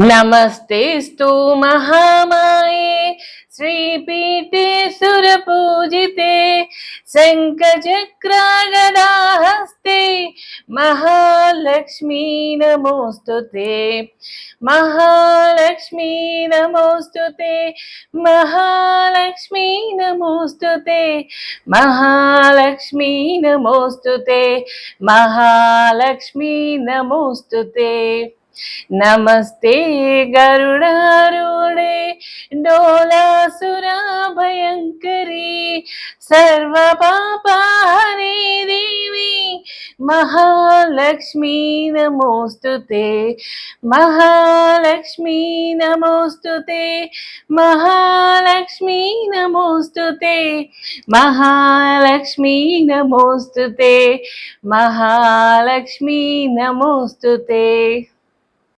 नमस्तेस्तु महामाये श्रीपीठे सुरपूजिते शङ्खचक्रागदाहस्ते महालक्ष्मी नमोस्तुते। महालक्ष्मी नमोस्तुते। महालक्ष्मी नमोस्तुते। महालक्ष्मी नमोस्तुते। महालक्ष्मी नमोस्तुते। नमस्ते गरुडारूढे डोलासुराभयङ्करी सर्वपापहरे देवी महालक्ष्मी नमोस्तुते। महालक्ष्मी नमोस्तुते। महालक्ष्मी नमोस्तुते। महालक्ष्मी नमोस्तुते। महालक्ष्मी नमोस्तुते।